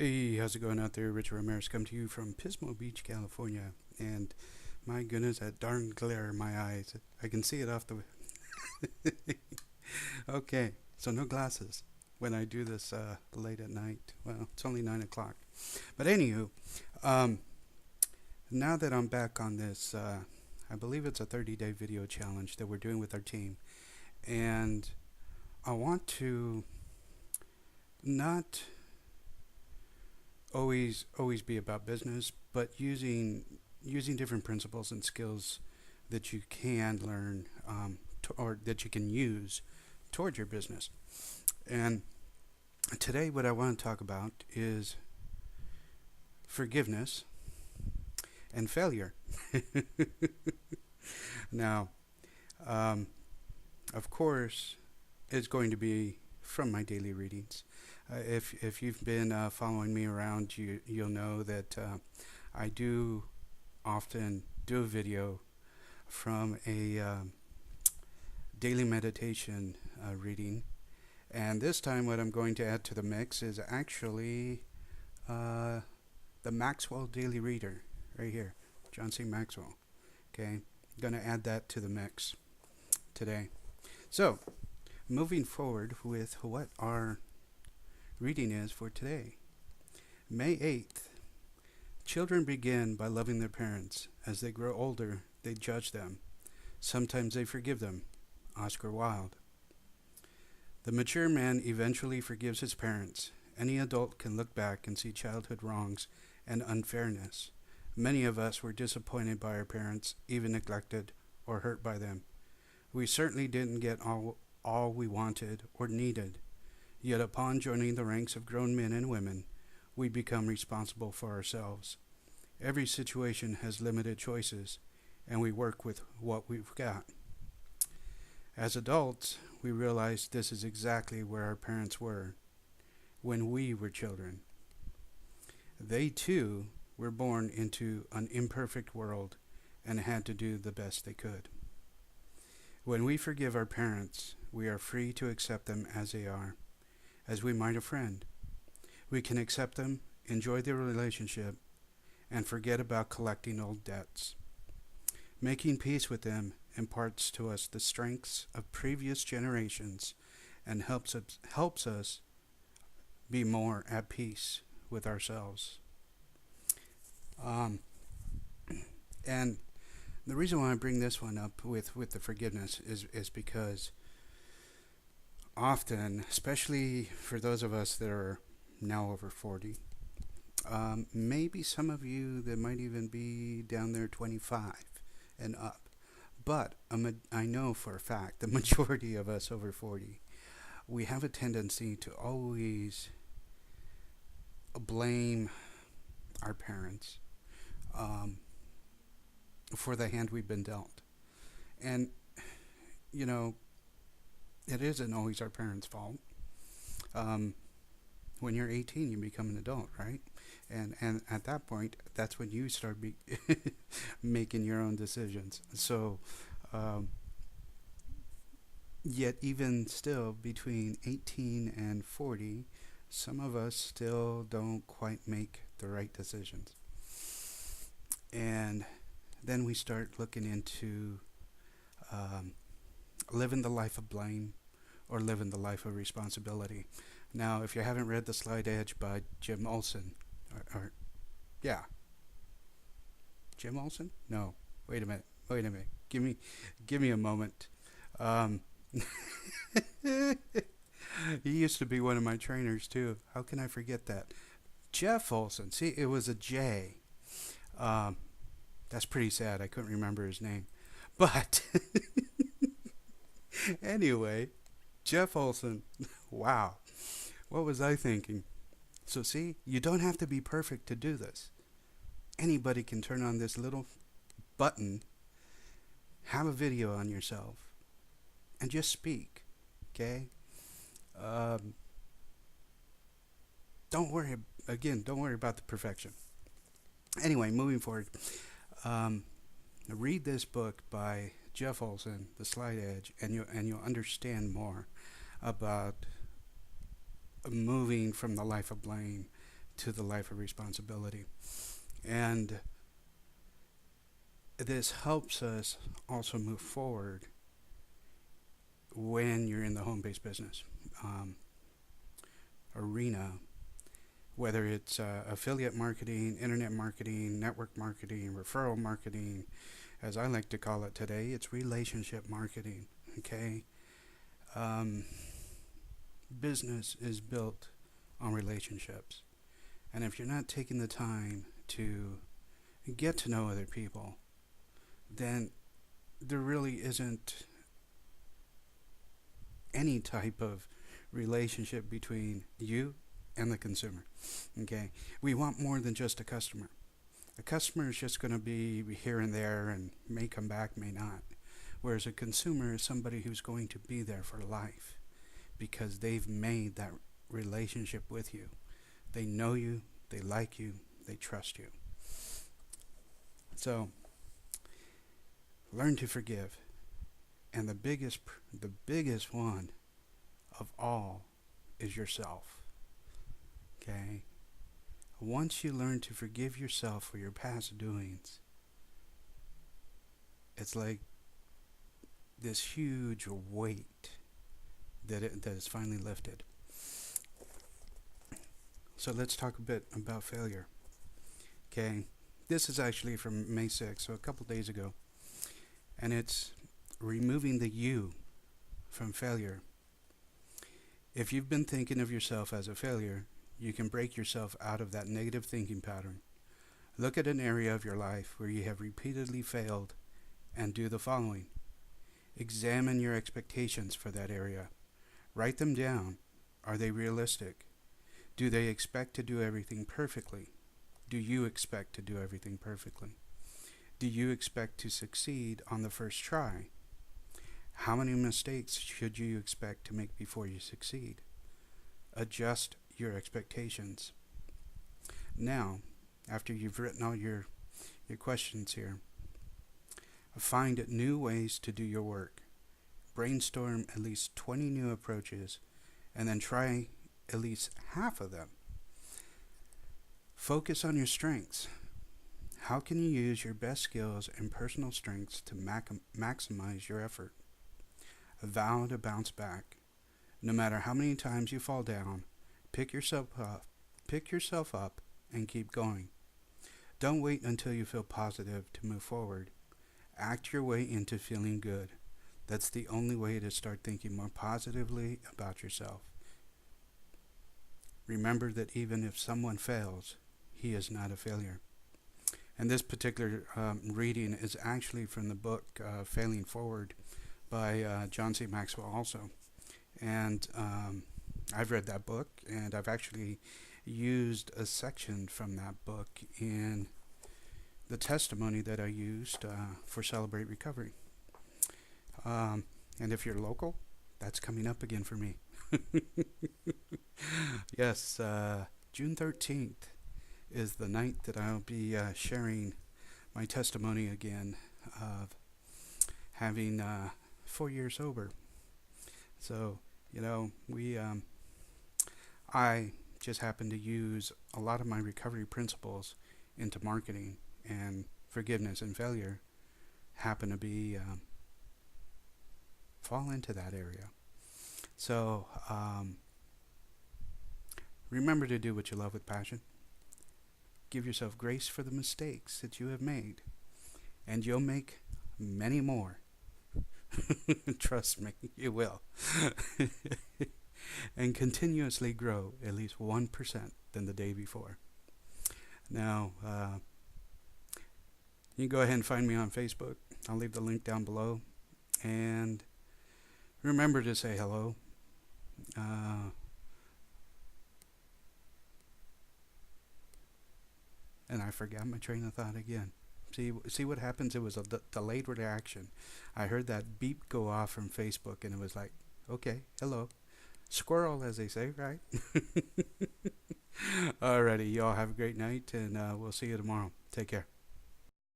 Hey, how's it going out there? Richard Ramirez come to you from Pismo Beach, California. And my goodness, that darn glare in my eyes. I can see it off the... Okay, so no glasses when I do this late at night. Well, it's only 9 o'clock. But anywho, um, now that I'm back on this, I believe it's a 30-day video challenge that we're doing with our team. And I want to not always be about business, but using different principles and skills that you can learn or that you can use towards your business. And today, what I want to talk about is forgiveness and failure. Now, of course, it's going to be from my daily readings. If you've been following me around, you'll know that I do often do a video from a daily meditation reading, and this time what I'm going to add to the mix is actually the Maxwell Daily Reader right here, John C. Maxwell. Okay, I'm going to add that to the mix today. So, moving forward with what our reading is for today. May 8th. Children begin by loving their parents. As they grow older, they judge them. Sometimes they forgive them. Oscar Wilde. The mature man eventually forgives his parents. Any adult can look back and see childhood wrongs and unfairness. Many of us were disappointed by our parents, even neglected or hurt by them. We certainly didn't get all we wanted or needed. Yet upon joining the ranks of grown men and women, we become responsible for ourselves. Every situation has limited choices, and we work with what we've got. As adults, we realize this is exactly where our parents were when we were children. They, too, were born into an imperfect world and had to do the best they could. When we forgive our parents, we are free to accept them as they are, as we might a friend. We can accept them, enjoy their relationship, and forget about collecting old debts. Making peace with them imparts to us the strengths of previous generations and helps us be more at peace with ourselves. And the reason why I bring this one up with the forgiveness is because often, especially for those of us that are now over 40, maybe some of you that might even be down there 25 and up, but I know for a fact the majority of us over 40, we have a tendency to always blame our parents for the hand we've been dealt. And, you know, it isn't always our parents' fault. When you're 18, you become an adult, right? And at that point, that's when you start making your own decisions. So, yet even still, between 18 and 40, some of us still don't quite make the right decisions. And then we start looking into living the life of blame or living the life of responsibility. Now, if you haven't read The Slight Edge by Jim Olson, Jim Olson? No, wait a minute. Give me a moment. He used to be one of my trainers too. How can I forget that? Jeff Olson. See, it was a J. That's pretty sad. I couldn't remember his name. But anyway, Jeff Olson. Wow. What was I thinking? So see, you don't have to be perfect to do this. Anybody can turn on this little button, have a video on yourself, and just speak. Okay? Don't worry about the perfection. Anyway, moving forward. Read this book by Jeff Olson, The Slight Edge, and you'll understand more about moving from the life of blame to the life of responsibility. And this helps us also move forward when you're in the home-based business arena, whether it's affiliate marketing, internet marketing, network marketing, referral marketing, as I like to call it today, it's relationship marketing, okay? Business is built on relationships. And if you're not taking the time to get to know other people, then there really isn't any type of relationship between you and the consumer. Okay, we want more than just a customer. A customer is just going to be here and there and may come back, may not. Whereas a consumer is somebody who's going to be there for life because they've made that relationship with you. They know you, they like you, they trust you. So, learn to forgive. And the biggest one of all is yourself. Okay? Once you learn to forgive yourself for your past doings, it's like this huge weight that is finally lifted. So let's talk a bit about failure. Okay? This is actually from May 6th, so a couple days ago. And it's removing the you from failure. If you've been thinking of yourself as a failure, you can break yourself out of that negative thinking pattern. Look at an area of your life where you have repeatedly failed and do the following. Examine your expectations for that area. Write them down. Are they realistic? Do they expect to do everything perfectly? Do you expect to do everything perfectly? Do you expect to succeed on the first try? How many mistakes should you expect to make before you succeed? Adjust your expectations. Now, after you've written all your questions here, find new ways to do your work. Brainstorm at least 20 new approaches and then try at least half of them. Focus on your strengths. How can you use your best skills and personal strengths to maximize your effort? Vow to bounce back. No matter how many times you fall down, pick yourself up and keep going. Don't wait until you feel positive to move forward. Act your way into feeling good. That's the only way to start thinking more positively about yourself. Remember that even if someone fails, he is not a failure. And this particular reading is actually from the book Failing Forward by John C. Maxwell also. And I've read that book, and I've actually used a section from that book in the testimony that I used for Celebrate Recovery. And if you're local, that's coming up again for me. Yes, June 13th is the night that I'll be sharing my testimony again of having 4 years sober. So, I just happen to use a lot of my recovery principles into marketing, and forgiveness and failure happen to be fall into that area. So, remember to do what you love with passion. Give yourself grace for the mistakes that you have made, and you'll make many more. Trust me, you will. And continuously grow at least 1% than the day before. Now, you can go ahead and find me on Facebook. I'll leave the link down below. And remember to say hello. And I forgot my train of thought again. See what happens? It was a delayed reaction. I heard that beep go off from Facebook, and it was like, okay, hello. Squirrel, as they say, right? Alrighty, y'all have a great night, and we'll see you tomorrow. Take care.